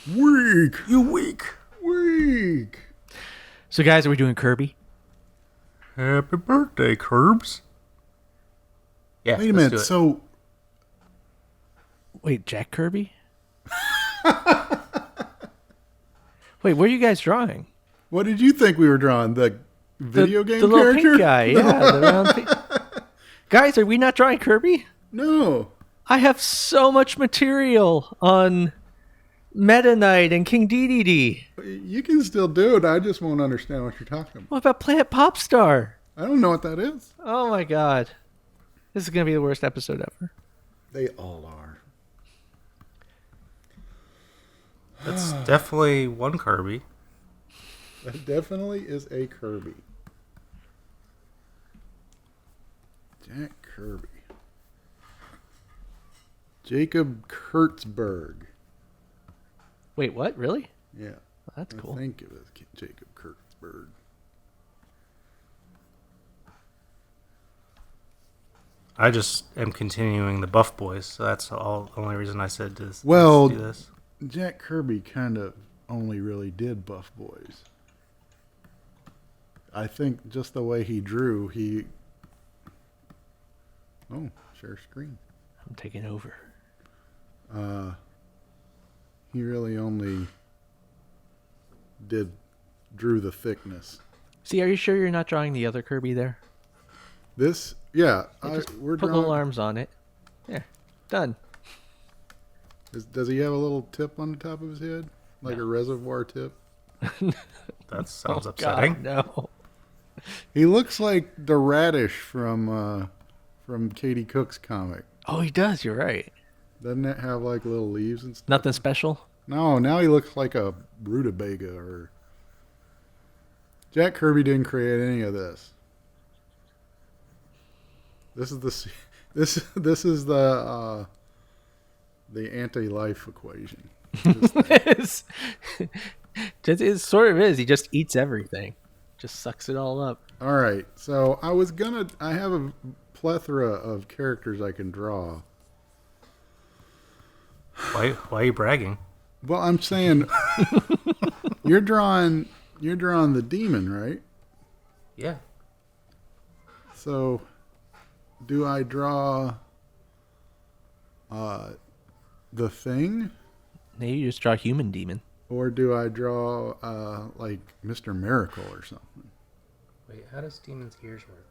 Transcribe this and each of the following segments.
Weak. You weak. Weak. So, guys, are we doing Kirby? Happy birthday, Kirbs. Yeah. Wait a minute. So, Wait, Jack Kirby? Wait, what are you guys drawing? what did you think we were drawing? The video game the little character? pink guy, yeah. The round pink. Guys, are we not drawing Kirby? No. I have so much material on Meta Knight and King Dedede. You can still do it. I just won't understand what you're talking about. What about Planet Popstar? I don't know what that is. Oh my god. This is going to be the worst episode ever. They all are. That's definitely one Kirby. That definitely is a Kirby. Jack Kirby. Jacob Kurtzberg. Wait, what? Really? Yeah. That's cool. I think it was Jacob Kurtzberg. I just am continuing the Buff Boys, so that's the only reason I said this. Well, let's do this. Jack Kirby kind of only really did Buff Boys. I think just the way he drew, Oh, share screen. I'm taking over. He really only drew the thickness. See, are you sure you're not drawing the other Kirby there? This, yeah, we're Put drawing. little arms on it. Yeah, done. Does he have a little tip on the top of his head, like a reservoir tip? That sounds Oh, upsetting. God, no. He looks like the radish from Katie Cook's comic. Oh, he does. You're right. Doesn't it have like little leaves and stuff? Nothing special. No, now he looks like a rutabaga or. Jack Kirby didn't create any of this. This is the anti-life equation. It sort of is. He just eats everything. Just sucks it all up. All right, so I have a plethora of characters I can draw. Why are you bragging? Well, I'm saying you're drawing the demon, right? Yeah. So, do I draw the Thing, Now you just draw human demon. or do I draw like Mr. Miracle or something? Wait, how does Demon's ears work?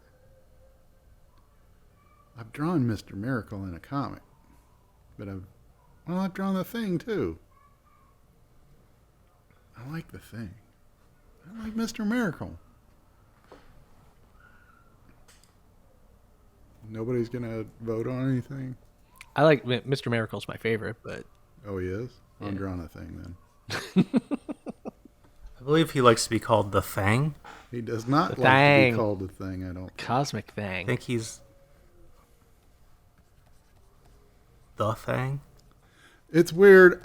I've drawn Mr. Miracle in a comic, but I've drawn the Thing too. I like the Thing. I like Mr. Miracle. Nobody's gonna vote on anything. I like Mr. Miracle's my favorite, but Oh, he is. Yeah. I'm drawing a Thing then. I believe he likes to be called the Fang. He does not The like to Thing. be called the Thing. I don't. Cosmic I Thing. think he's the Fang. It's weird.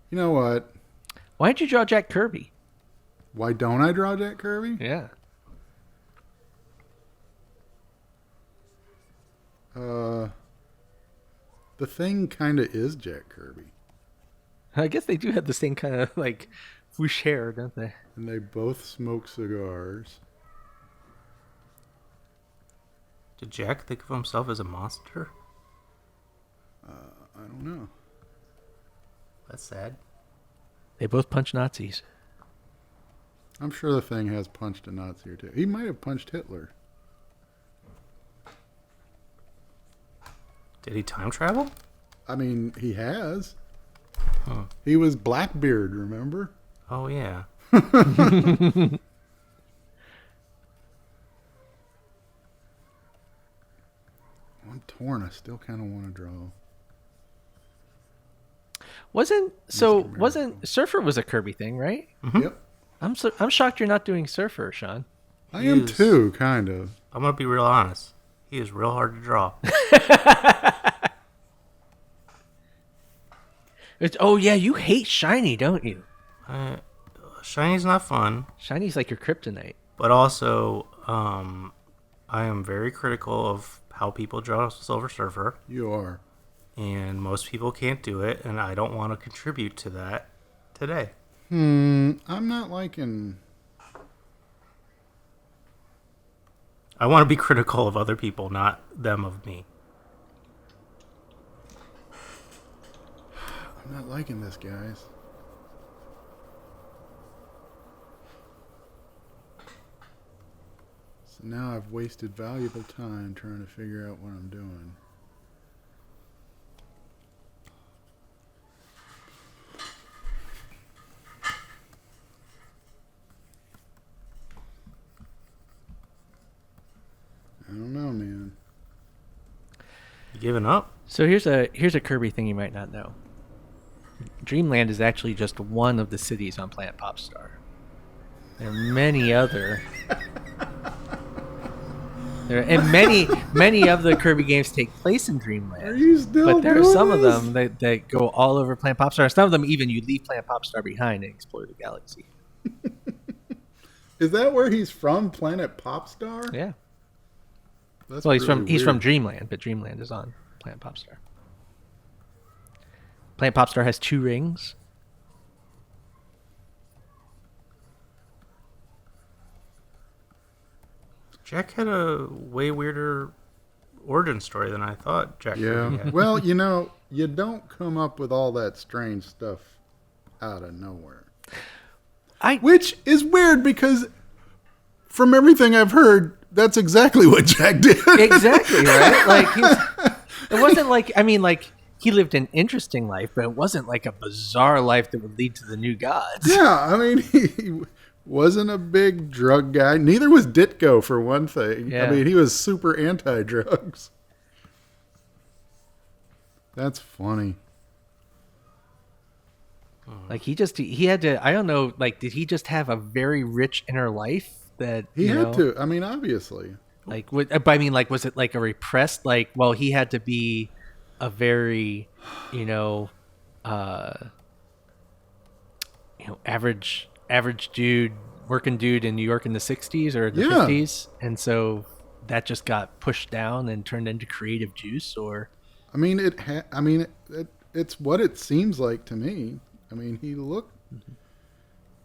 You know what? Why did you draw Jack Kirby? Why don't I draw Jack Kirby? Yeah. The Thing kind of is Jack Kirby, I guess they do have the same kind of like whoosh hair, don't they? and they both smoke cigars. Did Jack think of himself as a monster? I don't know. That's sad. They both punch Nazis. I'm sure the Thing has punched a Nazi or two. He might have punched Hitler. Did he time travel? I mean, he has. Huh. He was Blackbeard, remember? Oh, yeah. I'm torn. I still kind of want to draw. Wasn't Surfer was a Kirby thing, right? Yep. I'm shocked you're not doing Surfer, Sean. I am Yes. too, kind of. I'm going to be real honest. He is real hard to draw. Oh yeah, you hate Shiny, don't you? Shiny's not fun, Shiny's like your kryptonite. but also I am very critical of how people draw Silver Surfer, You are. and most people can't do it, and I don't want to contribute to that. today. I'm not liking. I want to be critical of other people, not them of me. I'm not liking this, guys. So now I've wasted valuable time trying to figure out what I'm doing. I don't know, man. You giving up? So here's a Kirby thing you might not know. Dreamland is actually just one of the cities on Planet Popstar. There are many other. Many of the Kirby games take place in Dreamland. Are you still But there are doing some of this? them that go all over Planet Popstar. Some of them even you leave Planet Popstar behind and explore the galaxy. Is that where he's from, Planet Popstar? Yeah. That's Well, he's really from weird. Dreamland, but Dreamland is on Planet Popstar. Planet Popstar has 2 rings. Jack had a way weirder origin story than I thought Jack Kirby Yeah. had. Well, you don't come up with all that strange stuff out of nowhere. Which is weird because from everything I've heard, that's exactly what Jack did. Exactly, right? Like it wasn't like he lived an interesting life, but it wasn't like a bizarre life that would lead to the new gods. Yeah, I mean, he wasn't a big drug guy. Neither was Ditko, for one thing. Yeah. I mean, he was super anti-drugs. That's funny. Like he had to. I don't know. Like, did he just have a very rich inner life that He you had know, to. I mean, obviously. Like, like, was it like a repressed? Like, well, he had to be a very, average dude, working dude in New York in the '60s or the Yeah. '50s, and so that just got pushed down and turned into creative juice. Or I mean, it's what it seems like to me. I mean, he looked.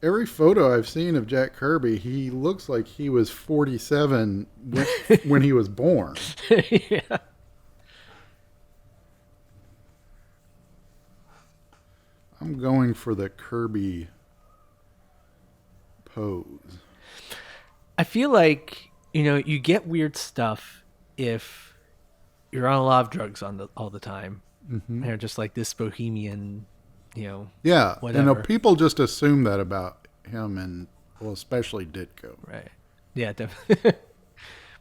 Every photo I've seen of Jack Kirby, he looks like he was 47 when he was born. yeah. I'm going for the Kirby pose. I feel like you get weird stuff if you're on a lot of drugs all the time. Mm-hmm. They're just like this bohemian, Yeah, whatever. people just assume that about him, and well, especially Ditko. Right. Yeah, definitely.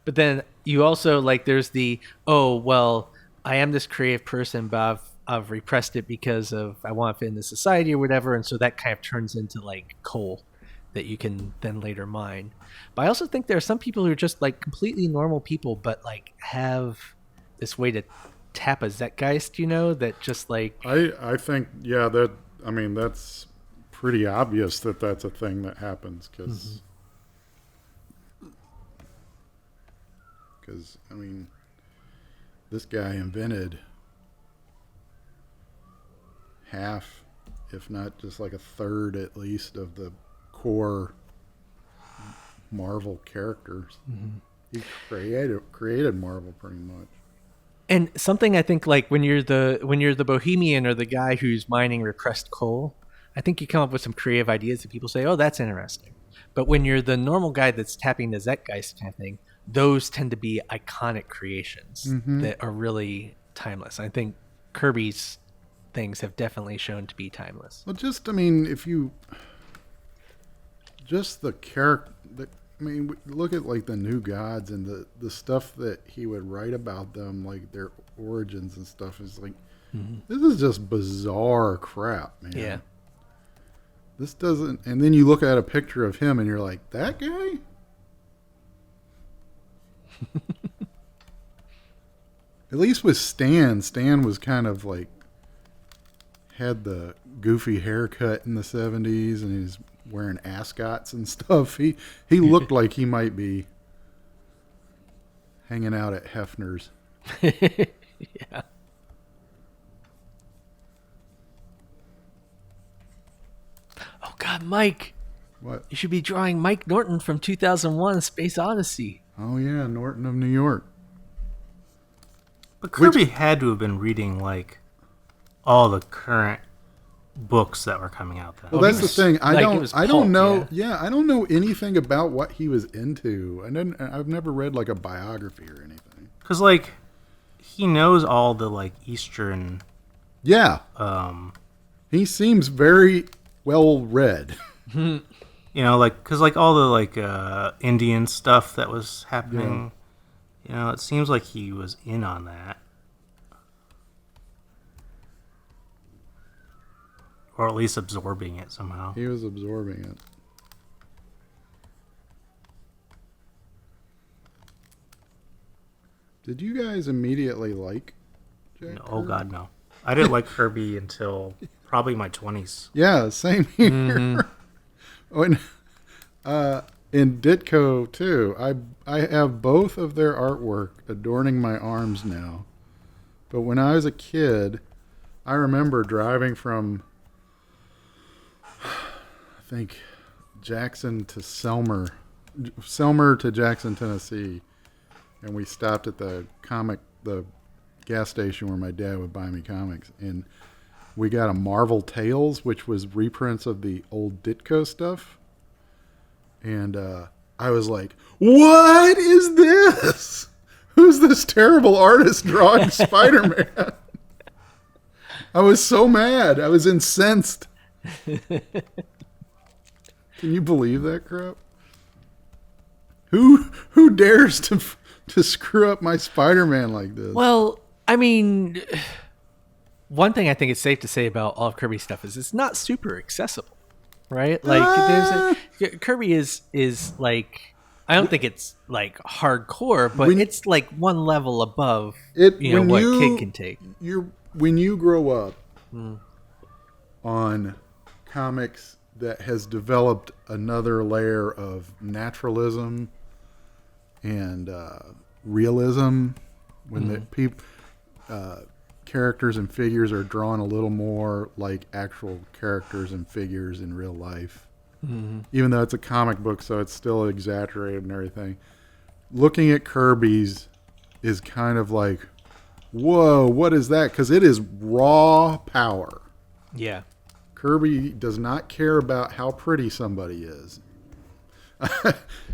But then you also there's the, oh, well, I am this creative person, but I've repressed it because of I want to fit into society or whatever, and so that kind of turns into coal that you can then later mine. But I also think there are some people who are just completely normal people, but have this way to tap a zeitgeist, that just I think that's pretty obvious that that's a thing that happens because this guy invented half, if not just a third at least, of the core Marvel characters. He created Marvel pretty much. And something I think when you're the bohemian or the guy who's mining repressed coal, I think you come up with some creative ideas that people say, oh, that's interesting. But when you're the normal guy that's tapping the zeitgeist kind of thing, those tend to be iconic creations that are really timeless. I think Kirby's things have definitely shown to be timeless. Well, if you just the character, look at the new gods and the stuff that he would write about them, their origins and stuff is this is just bizarre crap, man. Yeah. This doesn't, and then you look at a picture of him and you're like, that guy? At least with Stan was kind of had the goofy haircut in the 70s and he's wearing ascots and stuff. He looked like he might be hanging out at Hefner's. Yeah. God, Mike, What? you should be drawing Mike Norton from 2001: Space Odyssey. Oh yeah, Norton of New York. But Kirby had to have been reading like all the current books that were coming out then. Well, that's the thing. I don't pulp, know. Yeah, I don't know anything about what he was into. I've never read like a biography or anything. Because like he knows all the like Eastern. Yeah. He seems very well read. You know, like because like all the like Indian stuff that was happening. You know, it seems like he was in on that. Or at least absorbing it somehow. He was absorbing it. Did you guys immediately like Jack No, oh Kirby? God, no. I didn't like Kirby until probably my 20s. Yeah, same here. When, in Ditko too, I have both of their artwork adorning my arms now. But when I was a kid, I remember driving from, I think, Jackson to Selmer to Jackson, Tennessee, and we stopped at the gas station where my dad would buy me comics, and we got a Marvel Tales, which was reprints of the old Ditko stuff. And I was like, what is this? Who's this terrible artist drawing Spider-Man? I was so mad. I was incensed. Can you believe that crap? Who dares to screw up my Spider-Man like this? Well, I mean, one thing I think it's safe to say about all of Kirby's stuff is it's not super accessible, right? Like, Kirby is like, I don't think it's like hardcore, but it's like one level above what kid can take. When you grow up on comics that has developed another layer of naturalism and realism, when the characters and figures are drawn a little more like actual characters and figures in real life, even though it's a comic book, so it's still exaggerated and everything. Looking at Kirby's is kind of like, whoa, what is that? Because it is raw power. Yeah. Kirby does not care about how pretty somebody is.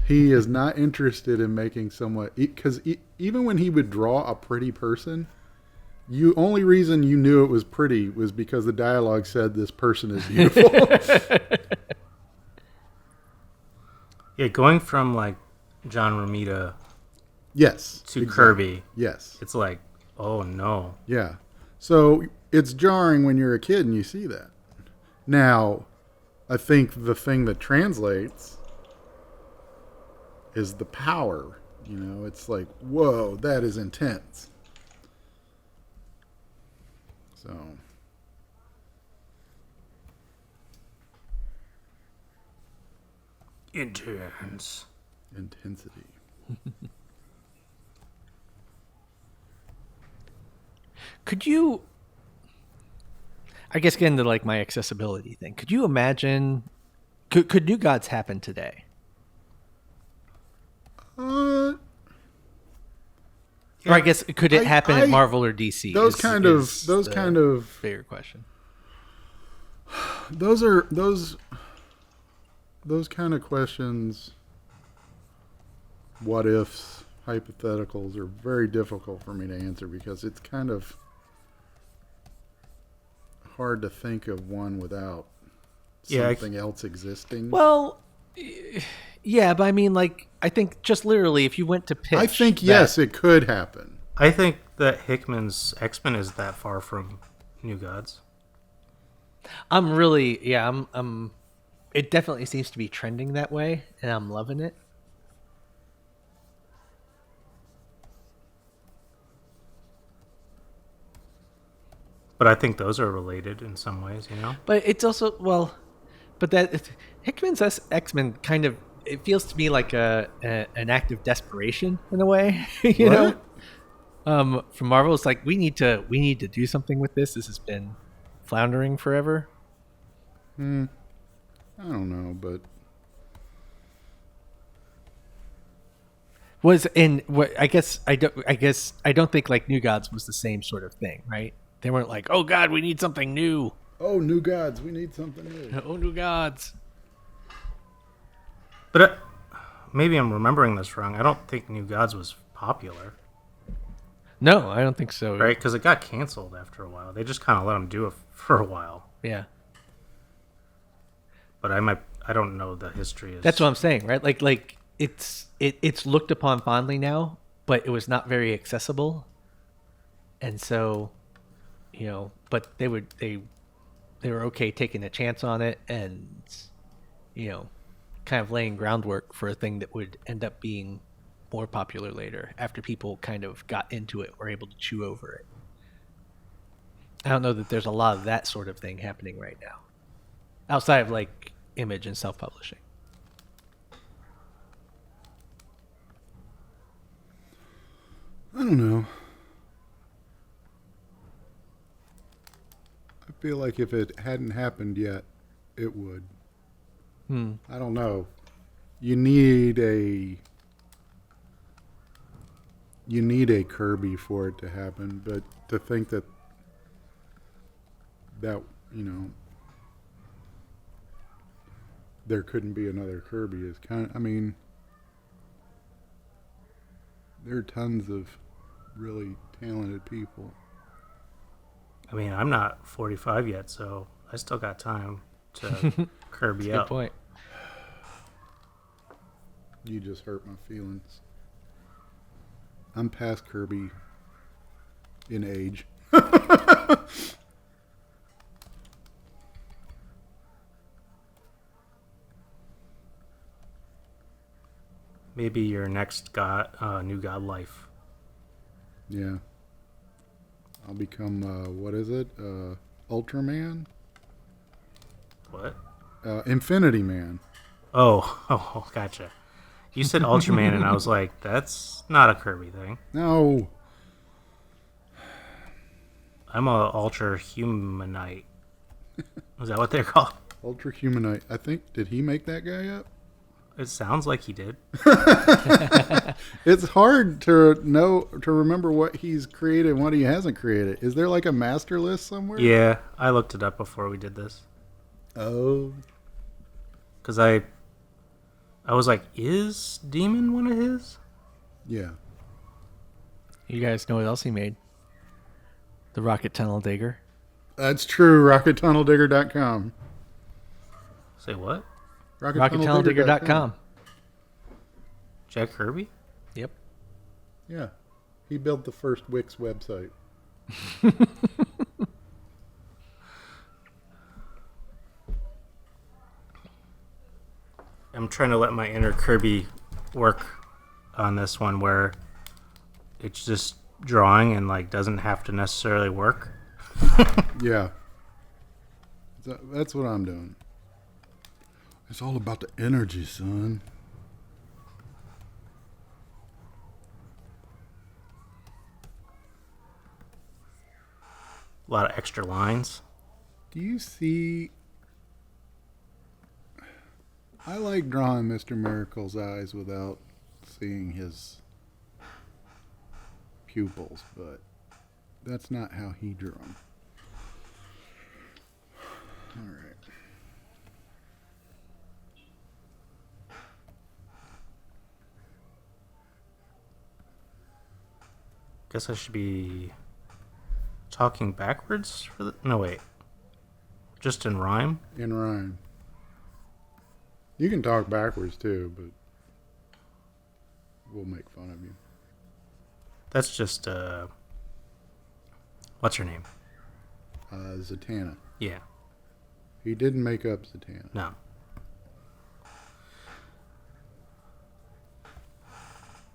He is not interested in making someone, because even when he would draw a pretty person, only reason you knew it was pretty was because the dialogue said this person is beautiful. Yeah, going from like John Romita Yes. to exactly. Kirby, Yes. it's like, oh no. Yeah. So it's jarring when you're a kid and you see that. Now, I think the thing that translates is the power. You know, it's like, whoa, that is intense. So. Intense. Intensity. Could you, I guess, get into like my accessibility thing. Could you imagine, could New Gods happen today? Yeah, Or I guess, could it happen at Marvel or DC? Those kind of bigger question. Those kind of questions, what ifs, hypotheticals, are very difficult for me to answer because it's kind of hard to think of one without something else existing. Well, yeah, but I mean, like, I think just literally, if you went to pitch, I think yes, it could happen. I think that Hickman's X-Men is that far from New Gods. I'm it definitely seems to be trending that way, and I'm loving it. But I think those are related in some ways, you know? But it's also, but that Hickman's X-Men kind of, it feels to me like an act of desperation in a way, you know? From Marvel, it's like, we need to do something with this. This has been floundering forever. I don't know, but Was in what I guess I don't think like New Gods was the same sort of thing, right? They weren't like, oh God, we need something new. oh, new gods, we need something new. Oh, New Gods. But maybe I'm remembering this wrong. I don't think New Gods was popular, No, I don't think so. right? Because it got canceled after a while. They just kind of let them do it for a while. Yeah. But I don't know the history. That's what I'm saying, right? Like it's looked upon fondly now, but it was not very accessible, and so, but they were okay taking a chance on it, and kind of laying groundwork for a thing that would end up being more popular later after people kind of got into it, were able to chew over it. I don't know that there's a lot of that sort of thing happening right now, outside of like Image and self-publishing. I don't know. I feel like if it hadn't happened yet, it would. I don't know. You need a Kirby for it to happen, but to think that there couldn't be another Kirby is kind of, I mean, there are tons of really talented people. I mean, I'm not 45 yet, so I still got time to Kirby Good up. point. You just hurt my feelings. I'm past Kirby in age. Maybe your next New God life. Yeah. I'll become, what is it? Ultraman? What? Infinity Man. Oh, gotcha. You said Ultraman, and I was like, that's not a Kirby thing. No. I'm a Ultra Humanite. Is that what they're called? Ultra Humanite. I think, did he make that guy up? It sounds like he did. It's hard to remember what he's created and what he hasn't created. Is there like a master list somewhere? Yeah, I looked it up before we did this. Oh. Because I was like, is Demon one of his? Yeah. You guys know what else he made? The Rocket Tunnel Digger. That's true. RocketTunnelDigger.com. Say what? RocketTunnelDigger.com. Jack Kirby? Yep. Yeah. He built the first Wix website. I'm trying to let my inner Kirby work on this one where it's just drawing and like doesn't have to necessarily work. Yeah. That's what I'm doing. It's all about the energy, son. A lot of extra lines. Do you see... I like drawing Mr. Miracle's eyes without seeing his pupils, but that's not how he drew them. All right. Guess I should be talking backwards for the... No, wait. Just in rhyme? In rhyme. You can talk backwards too, but we'll make fun of you. That's just, what's her name? Zatanna. Yeah. He didn't make up Zatanna. No.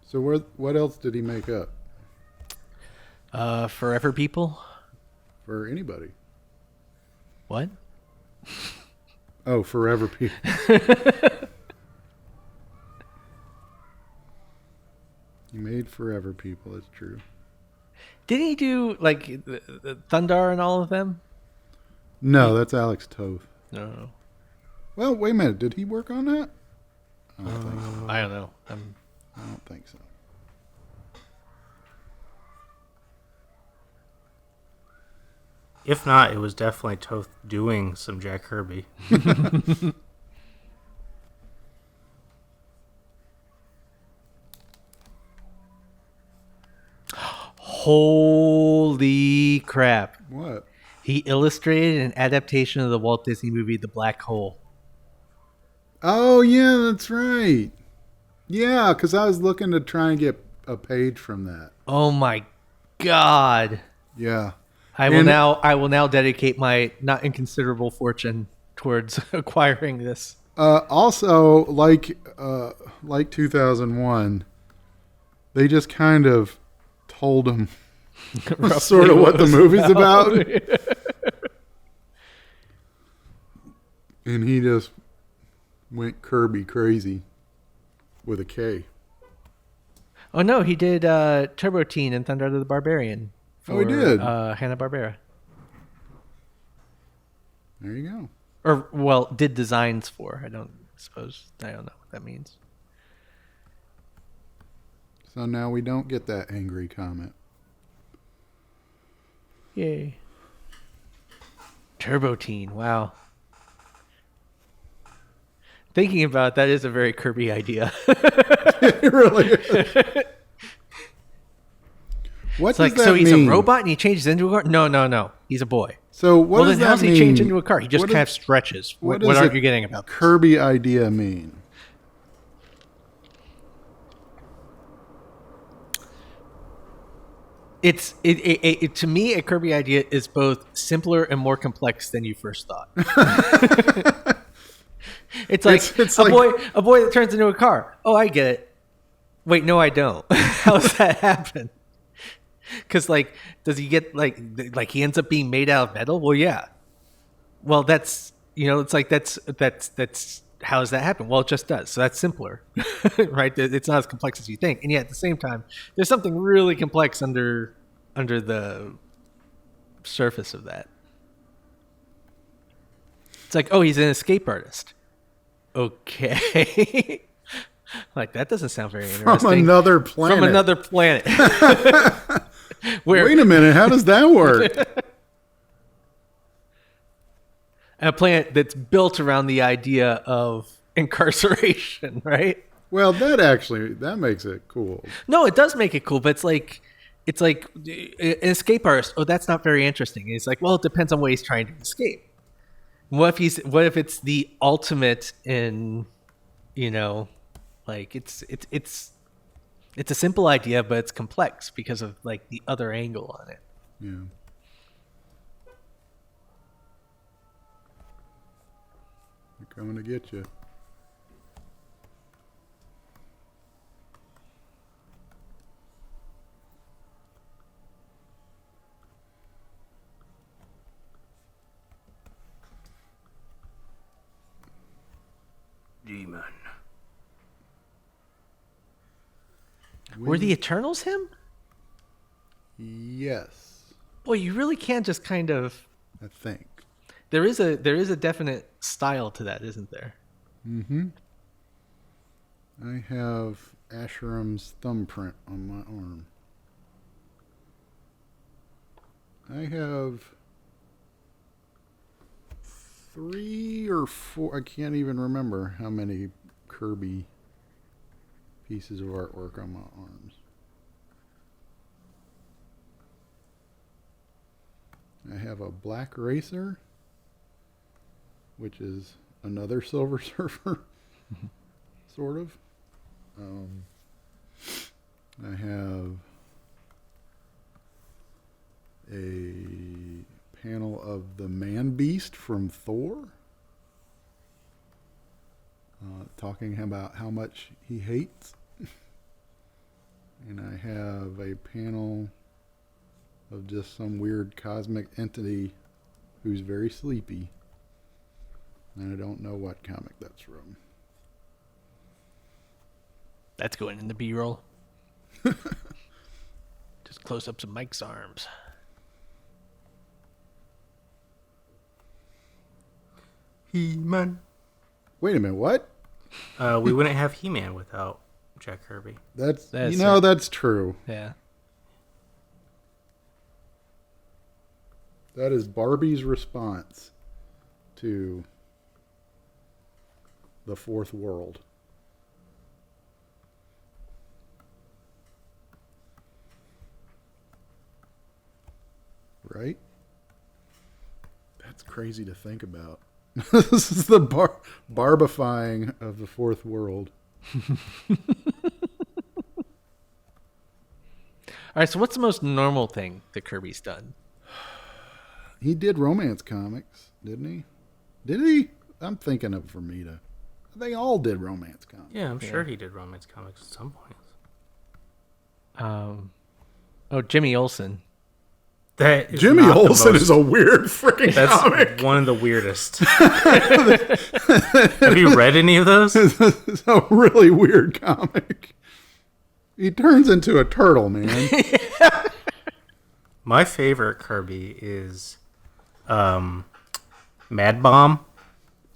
So what else did he make up? Forever People. For anybody? What? Oh, Forever People. He made Forever People, it's true. Didn't he do like the Thundar and all of them? No, that's Alex Toth. No. Well, wait a minute. Did he work on that? I don't think so. I don't know. I don't think so. If not, it was definitely Toth doing some Jack Kirby. Holy crap. What? He illustrated an adaptation of the Walt Disney movie The Black Hole. Oh, yeah, that's right. Yeah, because I was looking to try and get a page from that. Oh my god. Yeah. I will now dedicate my not inconsiderable fortune towards acquiring this. Also, like 2001, they just kind of told him sort of what the movie's about. And he just went Kirby crazy with a K. Oh no, he did Turbo Teen and Thunder the Barbarian. Oh, he did? Hanna-Barbera. There you go. Or, well, did designs for. I don't know what that means. So now we don't get that angry comment. Yay. Turbo Teen, wow. Thinking about it, that is a very Kirby idea. It really is. What It's does like, that so he's mean? a robot and he changes into a car? No. He's a boy. So what Well, does then that how does mean? he change into a car? He just What kind of does- stretches. What does aren't a you getting about this? Kirby idea mean? It's to me, a Kirby idea is both simpler and more complex than you first thought. It's like It's a like- boy that turns into a car. Oh, I get it. Wait, no, I don't. How does that happen? Because does he get like he ends up being made out of metal? Well, yeah. Well, that's it's like that's how does that happen? Well, it just does. So that's simpler, right? It's not as complex as you think, and yet at the same time, there's something really complex under the surface of that. It's like, oh, he's an escape artist. Okay. Like, that doesn't sound very interesting. From another planet. From another planet. Wait a minute. How does that work? A planet that's built around the idea of incarceration, right? Well, that makes it cool. No, it does make it cool, but it's like an escape artist. Oh, that's not very interesting. And it's like, well, it depends on what he's trying to escape. What if it's the ultimate in, like it's a simple idea, but it's complex because of like the other angle on it. Yeah. They're coming to get you. Demon. Were the Eternals him? Yes, Boy, you really can't just kind of. I think. There is a definite style to that, isn't there? Mm-hmm. I have Asheram's thumbprint on my arm. I have 3 or 4. I can't even remember how many Kirby pieces of artwork on my arms. I have a black racer, which is another Silver Surfer, sort of. I have a panel of the Man Beast from Thor, talking about how much he hates. And I have a panel of just some weird cosmic entity who's very sleepy. And I don't know what comic that's from. That's going in the B-roll. Just close ups of Mike's arms. He-Man. Wait a minute, what? We wouldn't have He-Man without Jack Kirby. That's That's that's true. Yeah. That is Barbie's response to the fourth world. Right? That's crazy to think about. This is the barbifying of the fourth world. All right, so what's the most normal thing that Kirby's done? He did romance comics, didn't he? Did he? I'm thinking of Vermita. They all did romance comics. Yeah, I'm sure he did romance comics at some point. Jimmy Olsen. That is Jimmy not the Olsen most- is a weird freaking That's comic. one of the weirdest. Have you read any of those? It's a really weird comic. He turns into a turtle, man. My favorite Kirby is Mad Bomb.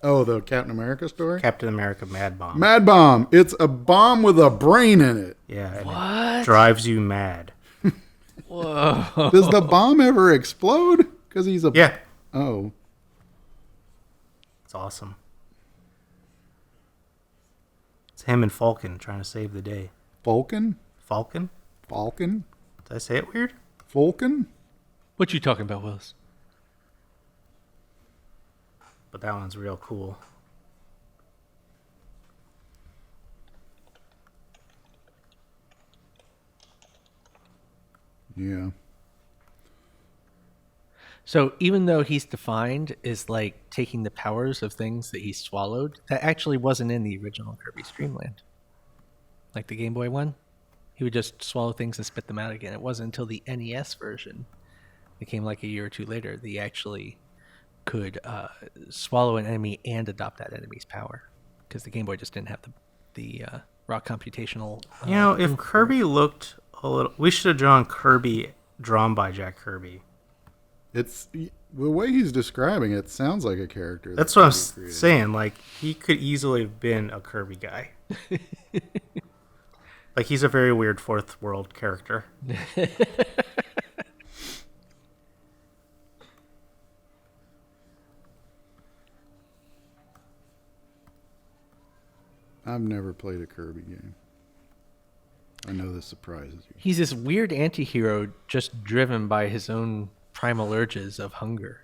Oh, the Captain America story? Captain America Mad Bomb. Mad Bomb. It's a bomb with a brain in it. Yeah, and What? it drives you mad. Whoa. Does the bomb ever explode? Because he's a... Yeah, Oh. it's awesome. It's him and Falcon trying to save the day. Falcon? Falcon? Falcon? Did I say it weird? Falcon? What you talking about, Willis? But that one's real cool. Yeah. So even though he's defined as like taking the powers of things that he swallowed, that actually wasn't in the original Kirby's Dreamland. Like the Game Boy one, he would just swallow things and spit them out again. It wasn't until the NES version, that came like a year or two later, that he actually could swallow an enemy and adopt that enemy's power, because the Game Boy just didn't have the raw computational. You know, if Kirby looked a little... We should have drawn Kirby drawn by Jack Kirby. It's... The way he's describing it sounds like a character. That's what I'm Kirby created. saying. Like, he could easily have been a Kirby guy. Like, he's a very weird fourth world character. I've never played a Kirby game. I know this surprises you. He's this weird anti-hero just driven by his own primal urges of hunger.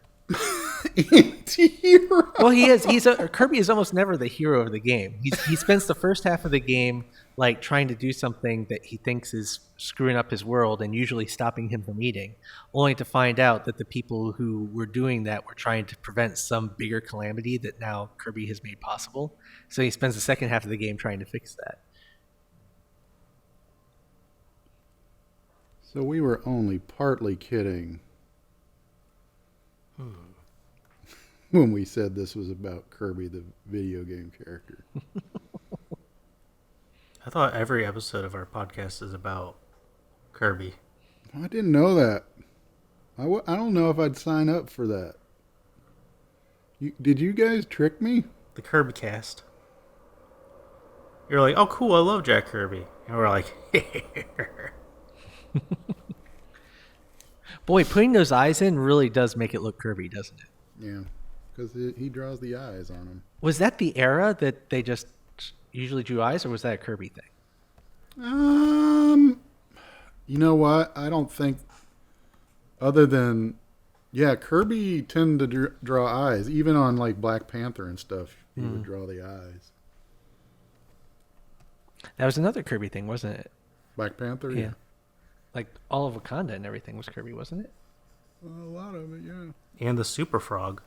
Anti-hero. Well, Kirby is almost never the hero of the game. He spends the first half of the game like trying to do something that he thinks is screwing up his world and usually stopping him from eating, only to find out that the people who were doing that were trying to prevent some bigger calamity that now Kirby has made possible. So he spends the second half of the game trying to fix that. So we were only partly kidding when we said this was about Kirby, the video game character. I thought every episode of our podcast is about Kirby. I didn't know that. I don't know if I'd sign up for that. Did you guys trick me? The Kirby cast. You're like, oh, cool, I love Jack Kirby. And we're like, Boy, putting those eyes in really does make it look Kirby, doesn't it? Yeah, because he draws the eyes on him. Was that the era that they just usually drew eyes, or was that a Kirby thing? You know what? I don't think, other than, yeah, Kirby tended to draw eyes. Even on like Black Panther and stuff, he would draw the eyes. That was another Kirby thing, wasn't it? Black Panther, Yeah. Like all of Wakanda and everything was Kirby, wasn't it? A lot of it, yeah. and the Super Frog.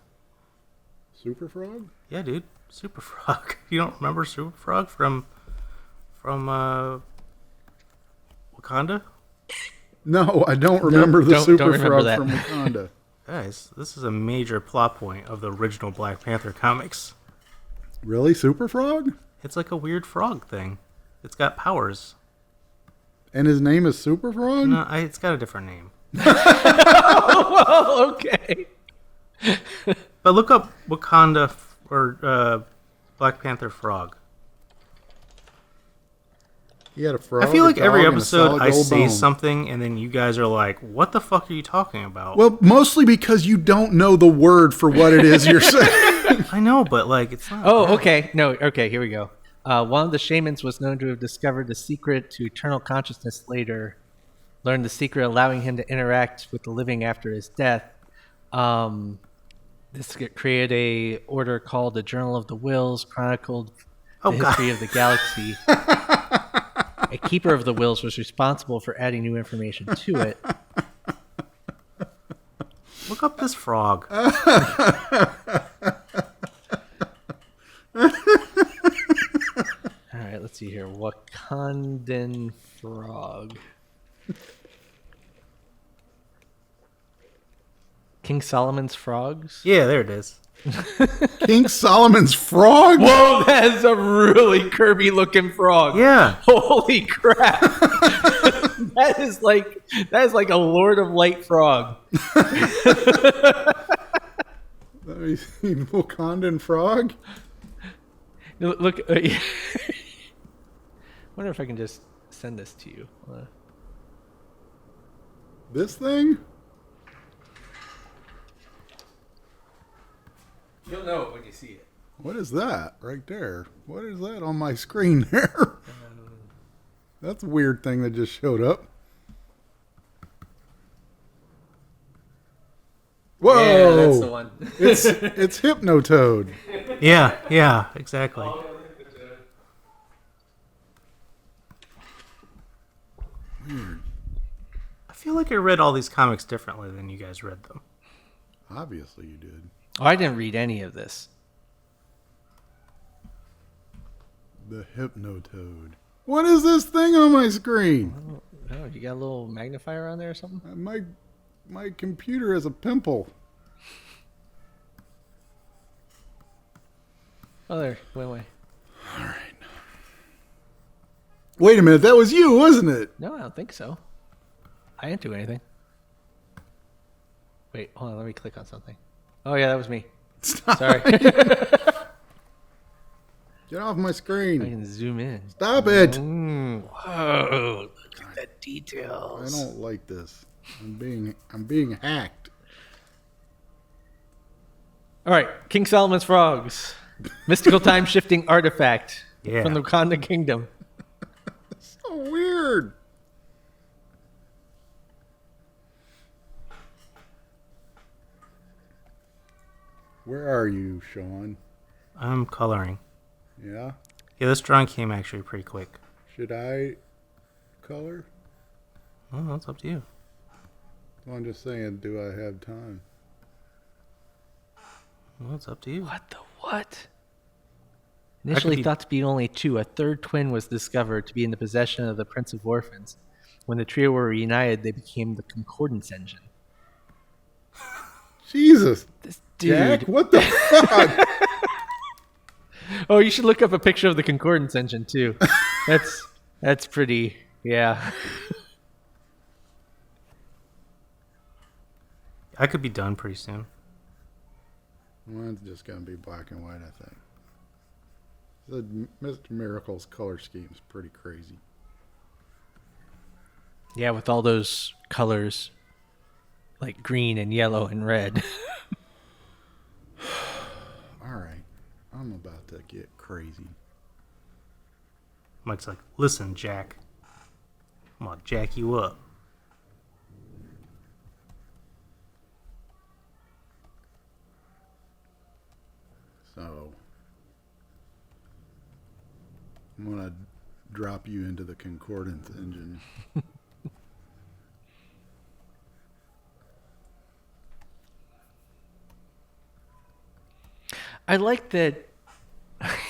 Super Frog? Yeah, dude, Super Frog. You don't remember Super Frog from Wakanda? No, I don't remember the don't Super remember Frog that. from Wakanda. Guys, this is a major plot point of the original Black Panther comics. Really, Super Frog? It's like a weird frog thing. It's got powers. And his name is Super Frog? No, it's got a different name. Oh, okay. But look up Wakanda or Black Panther frog. He had a frog. I feel like a every dog, and a episode solid I gold say bone. something and then you guys are like, what the fuck are you talking about? Well, mostly because you don't know the word for what it is you're saying. I know, but like it's not. Oh, okay. No, okay, here we go. One of the shamans was known to have discovered the secret to eternal consciousness later, learned the secret allowing him to interact with the living after his death. This created a order called the Journal of the Wills, chronicled the history of the galaxy. A keeper of the wills was responsible for adding new information to it. Look up this frog. All right, let's see here. Wakandan frog. King Solomon's frogs? Yeah, there it is. King Solomon's frog? Whoa, that is a really Kirby looking frog. Yeah. Holy crap. that is like a Lord of Light frog. Let me see. Wakandan frog? Look, wonder if I can just send this to you. This thing? You'll know it when you see it. What is that right there? What is that on my screen there? That's a weird thing that just showed up. Whoa! Yeah, that's the one. It's Hypnotoad. Yeah, exactly. Weird. I feel like I read all these comics differently than you guys read them. Obviously you did. Oh, I didn't read any of this. The Hypnotoad. What is this thing on my screen? Oh, you got a little magnifier on there or something? My computer has a pimple. Oh, there. Went away. All right. Wait a minute. That was you, wasn't it? No, I don't think so. I didn't do anything. Wait, hold on. Let me click on something. Oh, yeah, that was me. Stop. Sorry. Get off my I screen. can zoom in. Stop it. Whoa, look at the details. I don't like this. I'm being hacked. All right, King Solomon's frogs. Mystical time-shifting artifact Yeah. from the Wakanda Kingdom. So weird. Where are you, Sean? I'm coloring. Yeah? Yeah, this drawing came actually pretty quick. Should I color? Well, that's up to you. Well, I'm just saying, do I have time? Well, it's up to you. What the what? Initially thought to be only two, a third twin was discovered to be in the possession of the Prince of Orphans. When the trio were reunited, they became the Concordance engine. Jesus. This dude. Jack, what the fuck? Oh, you should look up a picture of the Concordance engine too. That's pretty. Yeah. I could be done pretty soon. Mine's just going to be black and white, I think. The Mr. Miracle's color scheme is pretty crazy. Yeah, with all those colors, like green and yellow and red. All right. I'm about to get crazy. Mike's like, listen, Jack. I'm gonna jack you up. So I'm going to drop you into the Concordance engine. I like that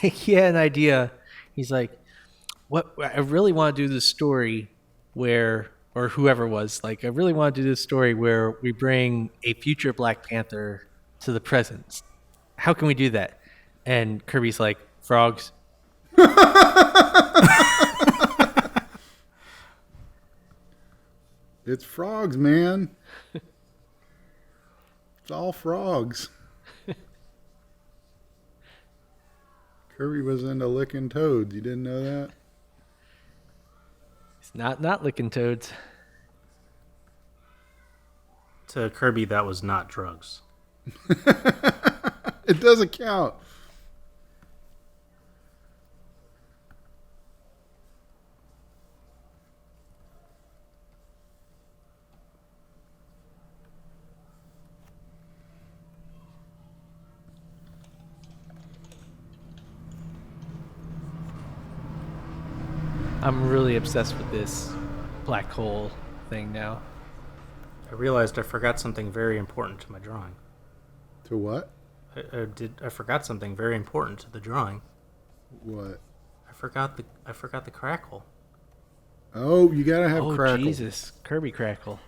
he had an idea. He's like, "What? I really want to do this story where, or whoever was like, I really want to do this story where we bring a future Black Panther to the present. How can we do that?" And Kirby's like, "Frogs." It's frogs, man. It's all frogs. Kirby was into licking toads. You didn't know that? He's not licking toads. To Kirby, that was not drugs. It doesn't count. I'm really obsessed with this black hole thing now. I realized I forgot something very important to my drawing. To what? I forgot something very important to the drawing. What? I forgot the crackle. Oh, you gotta have Oh, Crackle. Jesus. Kirby Crackle.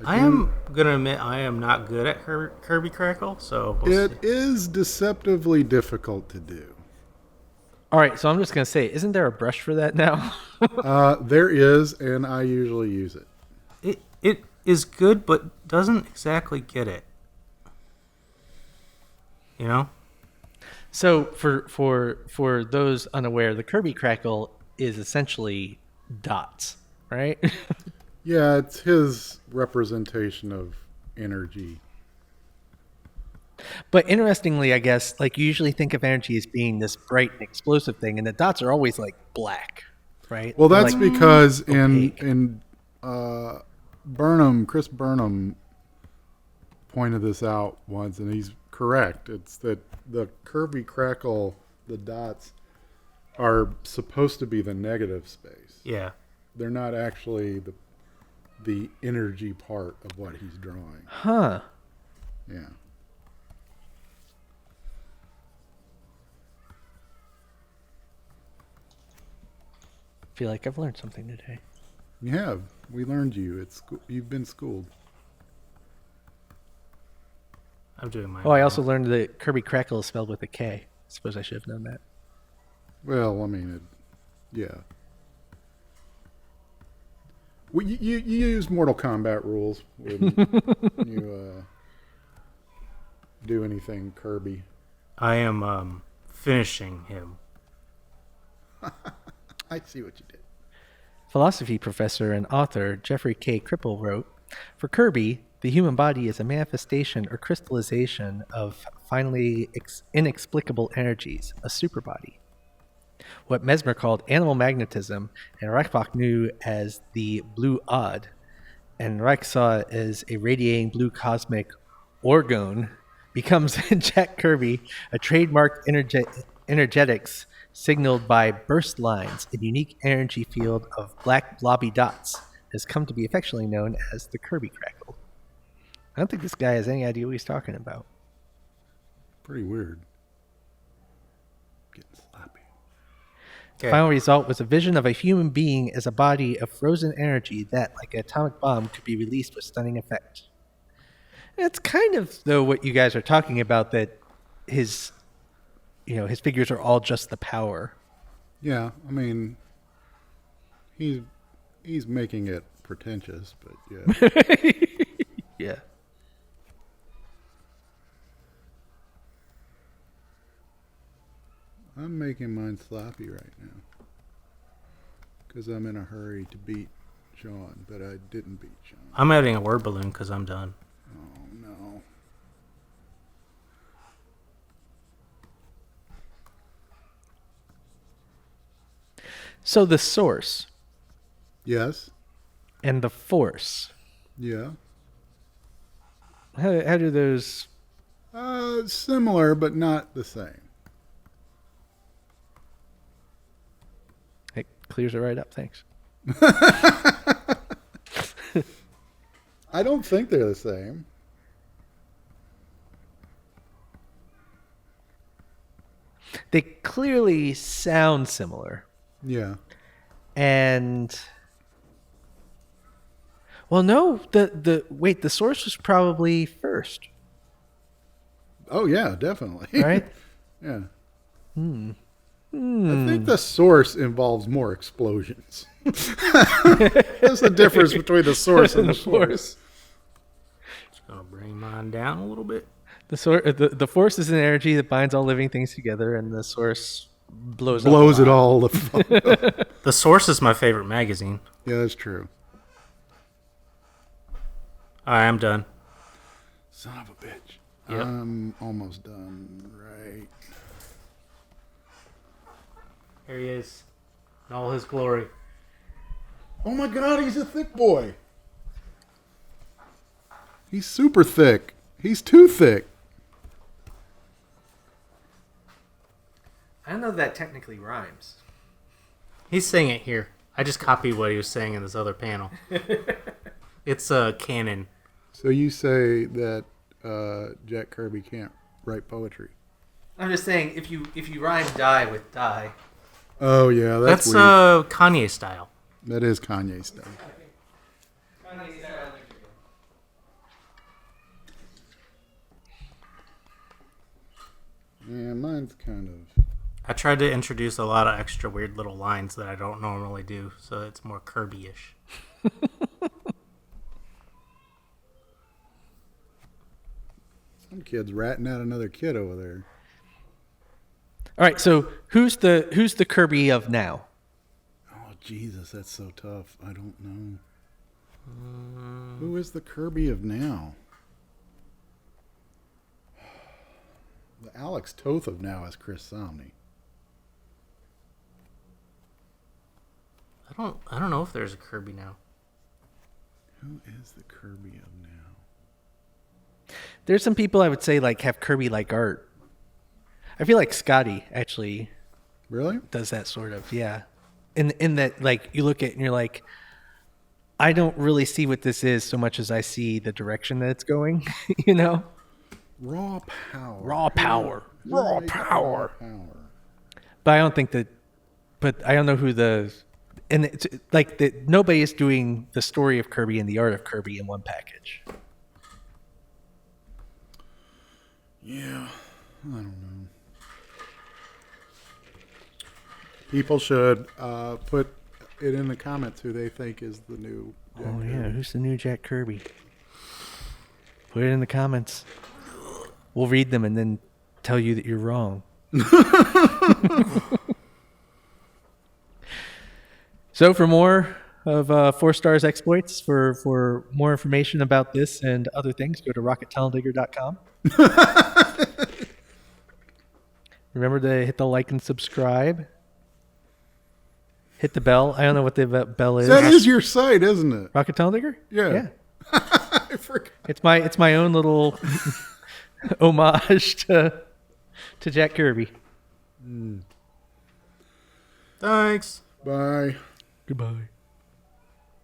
I am gonna admit I am not good at Kirby Crackle, so we'll see. It is deceptively difficult to do. All right, so I'm just going to say, isn't there a brush for that now? There is, and I usually use it. It is good, but doesn't exactly get it. You know? So for those unaware, the Kirby Crackle is essentially dots, right? Yeah, it's his representation of energy. But interestingly, I guess, like you usually think of energy as being this bright and explosive thing, and the dots are always like black, right? Well, They're, that's like, because opaque. in Burnham, Chris Burnham pointed this out once, and he's correct. It's that the Kirby Crackle, the dots, are supposed to be the negative space. Yeah. They're not actually the energy part of what he's drawing. Huh. Yeah. I feel like I've learned something today. You have. We learned you. You've been schooled. I'm doing my Oh, I also learned that Kirby Crackle is spelled with a K. I suppose I should have known that. Well, I mean, yeah. Well, you use Mortal Kombat rules when you do anything Kirby. I am finishing him. I see what you did. Philosophy professor and author Jeffrey K. Kripple wrote, "For Kirby, the human body is a manifestation or crystallization of finally inexplicable energies, a superbody. What Mesmer called animal magnetism and Reichbach knew as the blue odd, and Reich saw as a radiating blue cosmic orgone, becomes in Jack Kirby a trademark energetics signaled by burst lines and unique energy field of black blobby dots, has come to be affectionately known as the Kirby Crackle." I don't think this guy has any idea what he's talking about. Pretty weird. Getting sloppy. Okay. Final result was a vision of a human being as a body of frozen energy that, like an atomic bomb, could be released with stunning effect. It's kind of, though, what you guys are talking about, that his figures are all just the power. Yeah, I mean, he's making it pretentious, but yeah. Yeah. I'm making mine sloppy right now because I'm in a hurry to beat Sean, but I didn't beat Sean. I'm adding a word balloon because I'm done. Oh no. So the source Yes. and the force, Yeah. how do those... Similar, but not the same. It clears it right up, thanks. I don't think they're the same. They clearly sound similar. Yeah. And... Well, no, the source was probably first, Oh yeah, definitely. right? Yeah. I think the source involves more explosions. That's the difference between the source and the force. Just gonna bring mine down a little bit. The force is an energy that binds all living things together, and the source blows Blows it all the fuck up. The Source is my favorite magazine. Yeah, that's true. All right, I'm done. Son of a bitch. Yep. I'm almost done. Right. Here he is, in all his glory. Oh my god, he's a thick boy. He's super thick. He's too thick. I don't know if that technically rhymes. He's saying it here. I just copied what he was saying in this other panel. It's canon. So you say that Jack Kirby can't write poetry? I'm just saying, if you rhyme die with die. Oh yeah, That's weird. Kanye style. That is Kanye style. Yeah, mine's kind of. I tried to introduce a lot of extra weird little lines that I don't normally do, so it's more Kirby-ish. Some kid's ratting out another kid over there. All right, so who's the Kirby of now? Oh Jesus, that's so tough. I don't know. Who is the Kirby of now? The Alex Toth of now is Chris Somney. I don't know if there's a Kirby now. Who is the Kirby of now? There's some people I would say like have Kirby-like art. I feel like Scotty actually Really? does that sort of, yeah. In that, like, you look at it and you're like, I don't really see what this is so much as I see the direction that it's going, you know? Raw power. Raw power. Raw power. But I don't think that, but I don't know who the, and it's like that nobody is doing the story of Kirby and the art of Kirby in one package. Yeah, I don't know. People should put it in the comments who they think is the new Jack Kirby. Yeah, who's the new Jack Kirby? Put it in the comments. We'll read them and then tell you that you're wrong. So for more of 4 Stars Exploits, for more information about this and other things, go to rockettunneldigger.com. Remember to hit the like and subscribe. Hit the bell. I don't know what the bell is. That is your site, isn't it? Rocket Tunnel Digger? Yeah. I forgot. It's my own little homage to Jack Kirby. Thanks. Bye. Goodbye.